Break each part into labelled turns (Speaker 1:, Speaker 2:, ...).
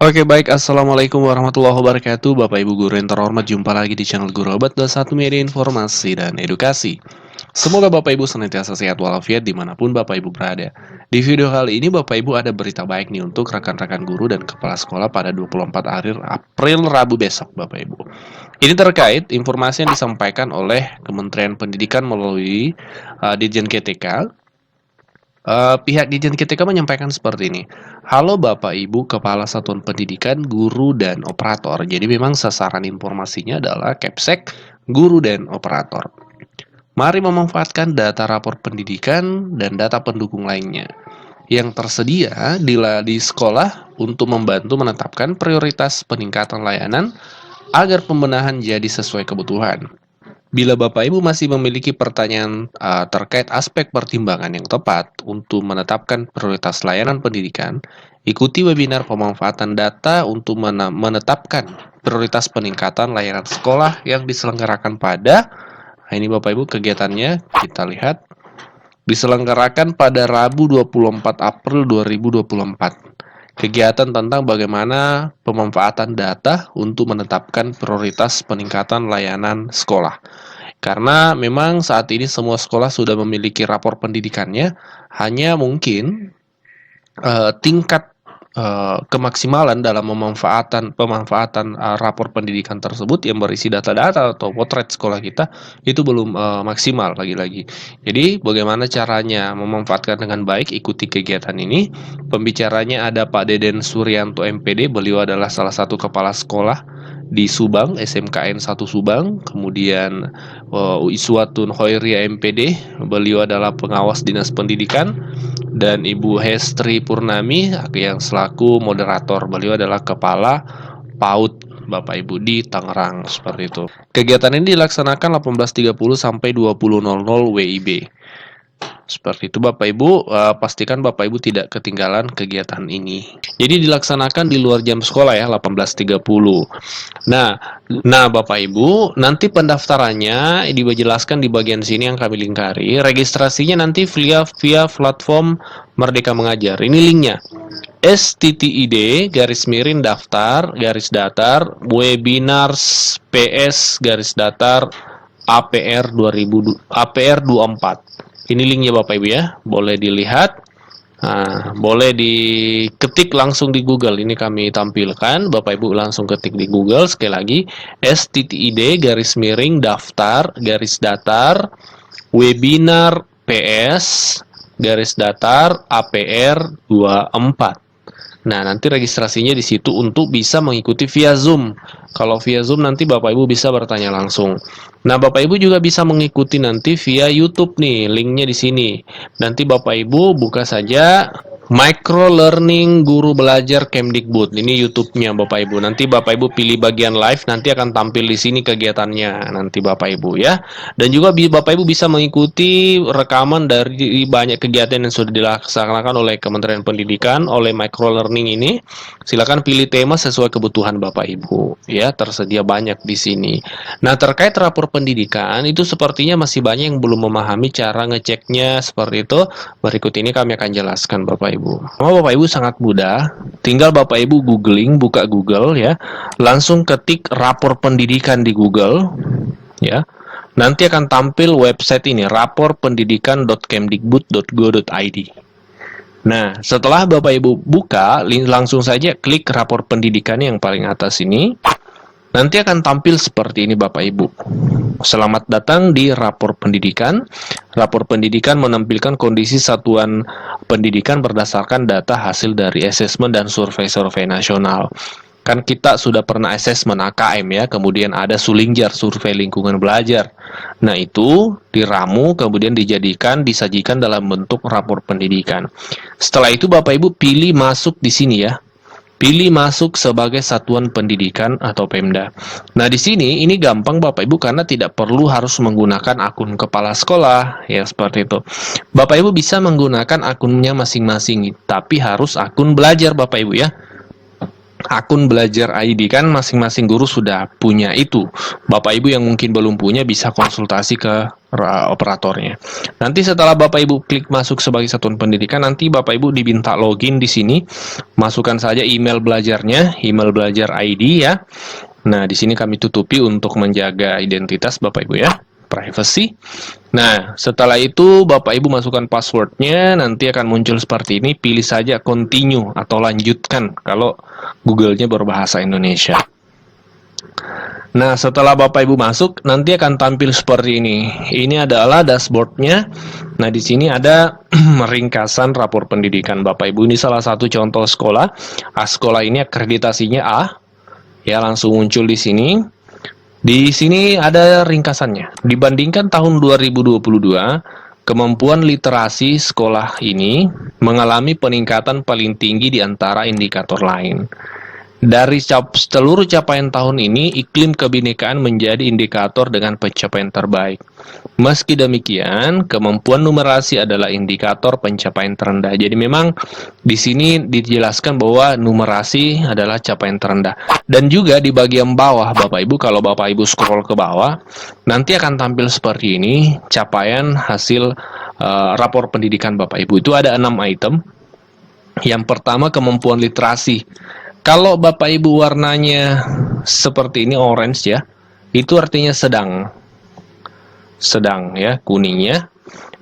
Speaker 1: Oke baik, Assalamualaikum warahmatullahi wabarakatuh. Bapak Ibu guru yang terhormat, jumpa lagi di channel Guru Obat, satu media informasi dan edukasi. Semoga Bapak Ibu senantiasa sehat walafiat dimanapun Bapak Ibu berada. Di video kali ini Bapak Ibu ada berita baik nih untuk rekan-rekan guru dan kepala sekolah pada 24 April Rabu besok Bapak Ibu. Ini terkait informasi yang disampaikan oleh Kementerian Pendidikan melalui Dirjen KTK. Pihak Ditjen KTK menyampaikan seperti ini. Halo Bapak Ibu Kepala Satuan Pendidikan, Guru, dan Operator. Jadi memang sasaran informasinya adalah Kepsek, Guru, dan Operator. Mari memanfaatkan data rapor pendidikan dan data pendukung lainnya yang tersedia di sekolah untuk membantu menetapkan prioritas peningkatan layanan agar pembenahan jadi sesuai kebutuhan. Bila Bapak Ibu masih memiliki pertanyaan terkait aspek pertimbangan yang tepat untuk menetapkan prioritas layanan pendidikan, ikuti webinar pemanfaatan data untuk menetapkan prioritas peningkatan layanan sekolah yang diselenggarakan pada, ini Bapak Ibu kegiatannya, kita lihat, diselenggarakan pada Rabu 24 April 2024. Kegiatan tentang bagaimana pemanfaatan data untuk menetapkan prioritas peningkatan layanan sekolah. Karena memang saat ini semua sekolah sudah memiliki rapor pendidikannya, hanya mungkin tingkat kemaksimalan dalam pemanfaatan rapor pendidikan tersebut yang berisi data-data atau potret sekolah kita itu belum maksimal lagi-lagi. Jadi bagaimana caranya memanfaatkan dengan baik, ikuti kegiatan ini. Pembicaranya ada Pak Deden Suryanto MPD, beliau adalah salah satu kepala sekolah di Subang, SMKN 1 Subang. Kemudian Iswatun Hoiria MPD, beliau adalah pengawas Dinas Pendidikan. Dan Ibu Hestri Purnami yang selaku moderator, beliau adalah kepala PAUD Bapak Ibu di Tangerang, seperti itu. Kegiatan ini dilaksanakan 18.30 sampai 20.00 WIB. Seperti itu Bapak Ibu, pastikan Bapak Ibu tidak ketinggalan kegiatan ini. Jadi dilaksanakan di luar jam sekolah ya, 18.30. Nah Bapak Ibu, nanti pendaftarannya dijelaskan di bagian sini yang kami lingkari. Registrasinya nanti via platform Merdeka Mengajar. Ini linknya. STTID garis miring daftar garis datar webinars PS garis datar APR 24. Ini linknya Bapak Ibu ya, boleh dilihat. Nah, boleh diketik langsung di Google. Ini kami tampilkan, Bapak Ibu langsung ketik di Google. Sekali lagi, STTID garis miring daftar garis datar webinar PS garis datar APR 24. Nah, nanti registrasinya di situ untuk bisa mengikuti via Zoom. Kalau via Zoom nanti Bapak Ibu bisa bertanya langsung. Nah, Bapak Ibu juga bisa mengikuti nanti via YouTube nih, linknya di sini. Nanti Bapak Ibu buka saja Micro Learning Guru Belajar Kemdikbud. Ini YouTube-nya Bapak Ibu. Nanti Bapak Ibu pilih bagian live, nanti akan tampil di sini kegiatannya nanti Bapak Ibu ya. Dan juga Bapak Ibu bisa mengikuti rekaman dari banyak kegiatan yang sudah dilaksanakan oleh Kementerian Pendidikan, oleh Micro Learning ini. Silakan pilih tema sesuai kebutuhan Bapak Ibu ya, tersedia banyak di sini. Nah, terkait rapor pendidikan itu sepertinya masih banyak yang belum memahami cara ngeceknya seperti itu. Berikut ini kami akan jelaskan Bapak Ibu. Bapak Ibu sangat mudah, tinggal Bapak Ibu googling, buka Google ya, langsung ketik rapor pendidikan di Google ya. Nanti akan tampil website ini, raporpendidikan.kemdikbud.go.id. Nah, setelah Bapak Ibu buka, langsung saja klik rapor pendidikan yang paling atas ini. Nanti akan tampil seperti ini Bapak Ibu. Selamat datang di rapor pendidikan. Rapor pendidikan menampilkan kondisi satuan pendidikan berdasarkan data hasil dari asesmen dan survei-survei nasional. Kan kita sudah pernah asesmen AKM ya, kemudian ada Sulingjar, survei lingkungan belajar. Nah, itu diramu, kemudian disajikan dalam bentuk rapor pendidikan. Setelah itu Bapak Ibu pilih masuk di sini ya. Pilih masuk sebagai satuan pendidikan atau Pemda. Nah, di sini ini gampang Bapak Ibu karena tidak perlu harus menggunakan akun kepala sekolah ya, seperti itu. Bapak Ibu bisa menggunakan akunnya masing-masing, tapi harus akun belajar Bapak Ibu ya. akun belajar ID, kan masing-masing guru sudah punya itu. Bapak Ibu yang mungkin belum punya bisa konsultasi ke operatornya. Nanti setelah Bapak Ibu klik masuk sebagai satuan pendidikan, nanti Bapak Ibu diminta login di sini. Masukkan saja email belajarnya, email belajar ID ya. Nah, di sini kami tutupi untuk menjaga identitas Bapak Ibu ya, privacy. Nah, setelah itu Bapak Ibu masukkan passwordnya, nanti akan muncul seperti ini. Pilih saja continue atau lanjutkan kalau Google-nya berbahasa Indonesia. Nah, setelah Bapak Ibu masuk, nanti akan tampil seperti ini. Ini adalah dashboard-nya. Nah, di sini ada ringkasan rapor pendidikan Bapak Ibu. Ini salah satu contoh sekolah. Sekolah ini akreditasinya A. Ya, langsung muncul di sini. Di sini ada ringkasannya. Dibandingkan tahun 2022, kemampuan literasi sekolah ini mengalami peningkatan paling tinggi di antara indikator lain. Dari seluruh capaian tahun ini, iklim kebinekaan menjadi indikator dengan pencapaian terbaik. Meski demikian, kemampuan numerasi adalah indikator pencapaian terendah. Jadi memang di sini dijelaskan bahwa numerasi adalah capaian terendah. Dan juga di bagian bawah Bapak Ibu, kalau Bapak Ibu scroll ke bawah, nanti akan tampil seperti ini, capaian hasil rapor pendidikan Bapak Ibu. Itu ada 6 item. Yang pertama, kemampuan literasi. Kalau Bapak Ibu warnanya seperti ini, orange ya, itu artinya sedang ya, kuningnya.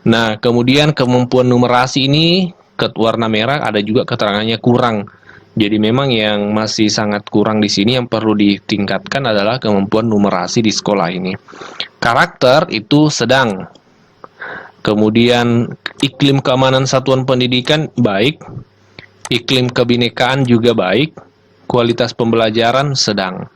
Speaker 1: Nah, kemudian kemampuan numerasi ini warna merah, ada juga keterangannya kurang. Jadi memang yang masih sangat kurang di sini, yang perlu ditingkatkan adalah kemampuan numerasi di sekolah ini. Karakter itu sedang. Kemudian iklim keamanan satuan pendidikan baik, iklim kebinekaan juga baik, kualitas pembelajaran sedang.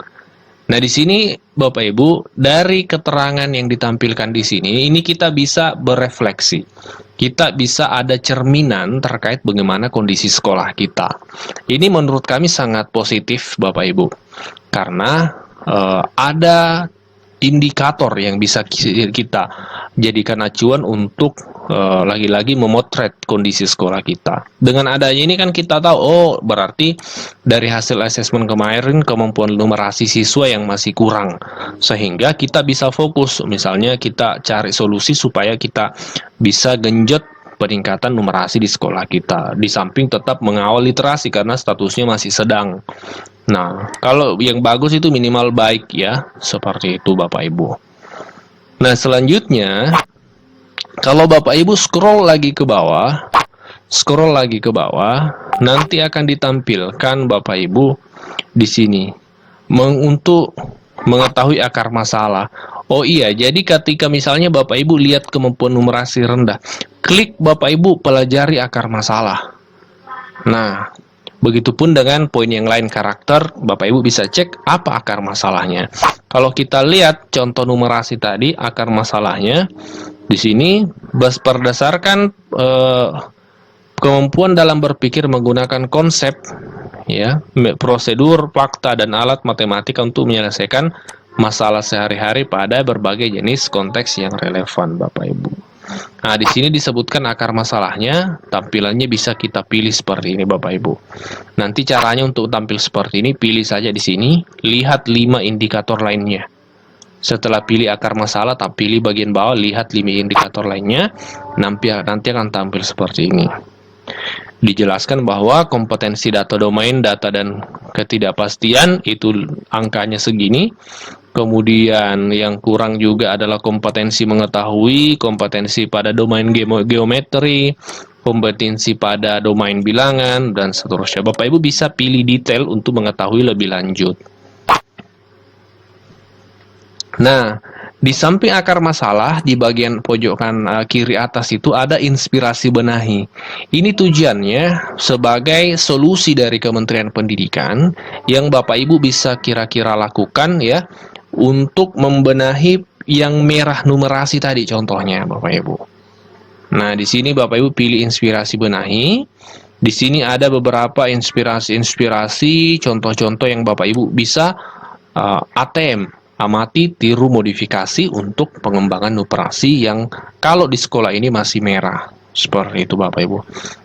Speaker 1: Nah, di sini Bapak Ibu, dari keterangan yang ditampilkan di sini, ini kita bisa berefleksi. Kita bisa ada cerminan terkait bagaimana kondisi sekolah kita. Ini menurut kami sangat positif Bapak Ibu. Karena ada indikator yang bisa kita jadikan acuan untuk lagi-lagi memotret kondisi sekolah kita. Dengan adanya ini kan kita tahu, oh berarti dari hasil asesmen kemarin kemampuan numerasi siswa yang masih kurang, sehingga kita bisa fokus, misalnya kita cari solusi supaya kita bisa genjot peningkatan numerasi di sekolah kita, di samping tetap mengawal literasi karena statusnya masih sedang. Nah, kalau yang bagus itu minimal baik ya, seperti itu Bapak Ibu. Nah, selanjutnya, kalau Bapak Ibu scroll lagi ke bawah, nanti akan ditampilkan Bapak Ibu di sini untuk mengetahui akar masalah. Oh iya, jadi ketika misalnya Bapak Ibu lihat kemampuan numerasi rendah, klik Bapak Ibu pelajari akar masalah. Nah, begitupun dengan poin yang lain, karakter, Bapak Ibu bisa cek apa akar masalahnya. Kalau kita lihat contoh numerasi tadi, akar masalahnya di sini berdasarkan kemampuan dalam berpikir menggunakan konsep, ya, prosedur, fakta, dan alat matematika untuk menyelesaikan masalah sehari-hari pada berbagai jenis konteks yang relevan, Bapak Ibu. Nah, di sini disebutkan akar masalahnya, tampilannya bisa kita pilih seperti ini, Bapak Ibu. Nanti caranya untuk tampil seperti ini, pilih saja di sini, lihat 5 indikator lainnya. Setelah pilih akar masalah, pilih bagian bawah, lihat 5 indikator lainnya, nanti akan tampil seperti ini. Dijelaskan bahwa kompetensi data domain, data dan ketidakpastian itu angkanya segini. Kemudian yang kurang juga adalah kompetensi mengetahui, kompetensi pada domain geometri, kompetensi pada domain bilangan, dan seterusnya. Bapak Ibu bisa pilih detail untuk mengetahui lebih lanjut. Nah, di samping akar masalah, di bagian pojokan kiri atas itu ada inspirasi benahi. Ini tujuannya sebagai solusi dari Kementerian Pendidikan yang Bapak Ibu bisa kira-kira lakukan ya untuk membenahi yang merah numerasi tadi contohnya Bapak Ibu. Nah, di sini Bapak Ibu pilih inspirasi benahi. Di sini ada beberapa inspirasi, contoh-contoh yang Bapak Ibu bisa ATM, amati, tiru, modifikasi untuk pengembangan numerasi yang kalau di sekolah ini masih merah. Seperti itu Bapak Ibu.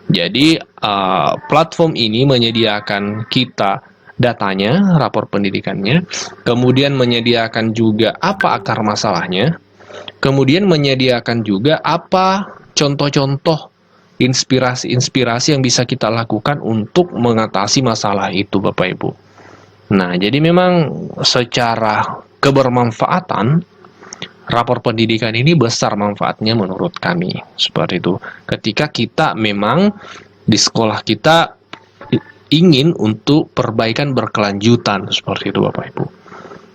Speaker 1: Jadi platform ini menyediakan kita
Speaker 2: datanya, rapor pendidikannya, kemudian menyediakan juga apa akar masalahnya, kemudian menyediakan juga apa contoh-contoh inspirasi-inspirasi yang bisa kita lakukan untuk mengatasi masalah itu, Bapak Ibu. Nah, jadi memang secara kebermanfaatan, rapor pendidikan ini besar manfaatnya menurut kami. Seperti itu. Ketika kita memang di sekolah kita ingin untuk perbaikan berkelanjutan, seperti itu Bapak Ibu.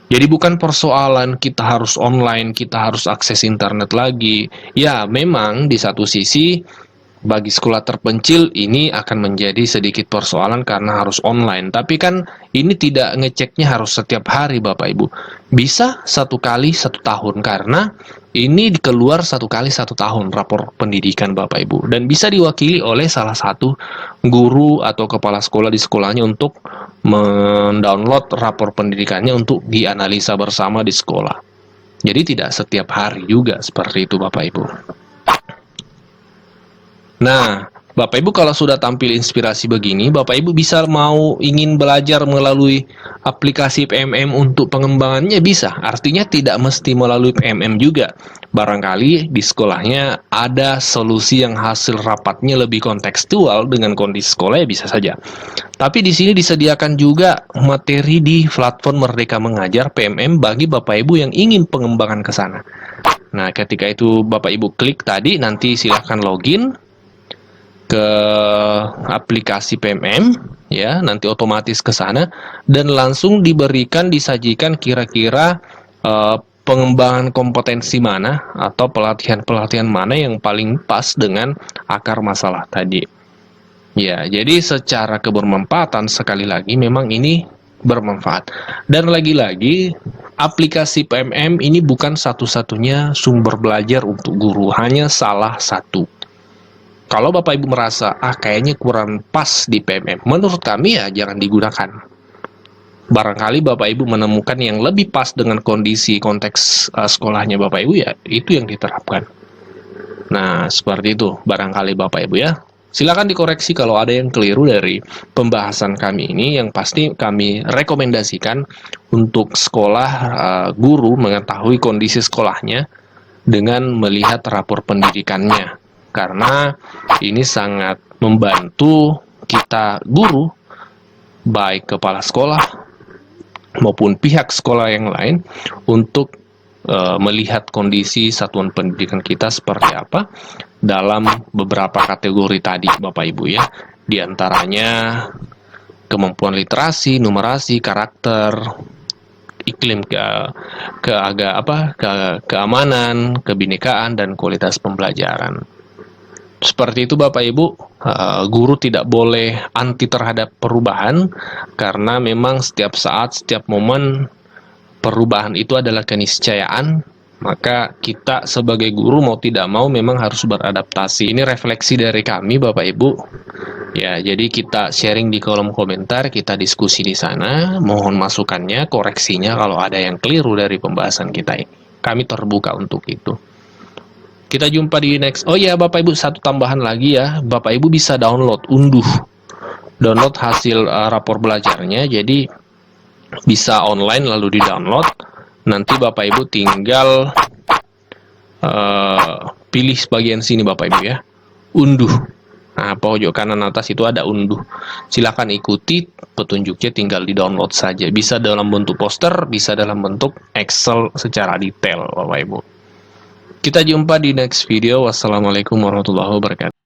Speaker 2: Jadi bukan persoalan kita harus online, kita harus akses internet lagi. Ya, memang di satu sisi bagi sekolah terpencil ini akan menjadi sedikit persoalan karena harus online. Tapi kan ini tidak ngeceknya harus setiap hari Bapak Ibu. Bisa 1 kali 1 tahun karena ini keluar 1 kali 1 tahun rapor pendidikan Bapak Ibu. Dan bisa diwakili oleh salah satu guru atau kepala sekolah di sekolahnya untuk mendownload rapor pendidikannya untuk dianalisa bersama di sekolah. Jadi tidak setiap hari juga seperti itu Bapak Ibu. Nah, Bapak Ibu kalau sudah tampil inspirasi begini, Bapak Ibu bisa ingin belajar melalui aplikasi PMM untuk pengembangannya bisa. Artinya tidak mesti melalui PMM juga. Barangkali di sekolahnya ada solusi yang hasil rapatnya lebih kontekstual dengan kondisi sekolah ya bisa saja. Tapi di sini disediakan juga materi di platform Merdeka Mengajar PMM bagi Bapak Ibu yang ingin pengembangan ke sana. Nah, ketika itu Bapak Ibu klik tadi, nanti silahkan login ke aplikasi PMM ya, nanti otomatis ke sana dan langsung disajikan kira-kira pengembangan kompetensi mana atau pelatihan-pelatihan mana yang paling pas dengan akar masalah tadi. Ya, jadi secara kebermanfaatan sekali lagi memang ini bermanfaat. Dan lagi-lagi aplikasi PMM ini bukan satu-satunya sumber belajar untuk guru, hanya salah satu. Kalau Bapak Ibu merasa, kayaknya kurang pas di PMM, menurut kami ya jangan digunakan. Barangkali Bapak Ibu menemukan yang lebih pas dengan kondisi konteks sekolahnya Bapak Ibu ya, itu yang diterapkan. Nah, seperti itu barangkali Bapak Ibu ya. Silakan dikoreksi kalau ada yang keliru dari pembahasan kami ini, yang pasti kami rekomendasikan untuk sekolah guru mengetahui kondisi sekolahnya dengan melihat rapor pendidikannya. Karena ini sangat membantu kita guru, baik kepala sekolah maupun pihak sekolah yang lain, untuk melihat kondisi satuan pendidikan kita seperti apa dalam beberapa kategori tadi Bapak Ibu ya. Di antaranya kemampuan literasi, numerasi, karakter, iklim keamanan, kebinekaan, dan kualitas pembelajaran. Seperti itu Bapak Ibu, guru tidak boleh anti terhadap perubahan, karena memang setiap saat, setiap momen perubahan itu adalah keniscayaan, maka kita sebagai guru mau tidak mau memang harus beradaptasi. Ini refleksi dari kami Bapak Ibu. Ya, jadi kita sharing di kolom komentar, kita diskusi di sana, mohon masukannya, koreksinya kalau ada yang keliru dari pembahasan kita ini. Kami terbuka untuk itu. Kita jumpa di next. Oh ya Bapak Ibu, satu tambahan lagi ya. Bapak Ibu bisa download hasil rapor belajarnya. Jadi bisa online lalu di-download. Nanti Bapak Ibu tinggal pilih bagian sini Bapak Ibu ya. Unduh. Nah, pojok kanan atas itu ada unduh. Silakan ikuti petunjuknya, tinggal di-download saja. Bisa dalam bentuk poster, bisa dalam bentuk Excel secara detail Bapak Ibu. Kita jumpa di next video. Wassalamualaikum warahmatullahi wabarakatuh.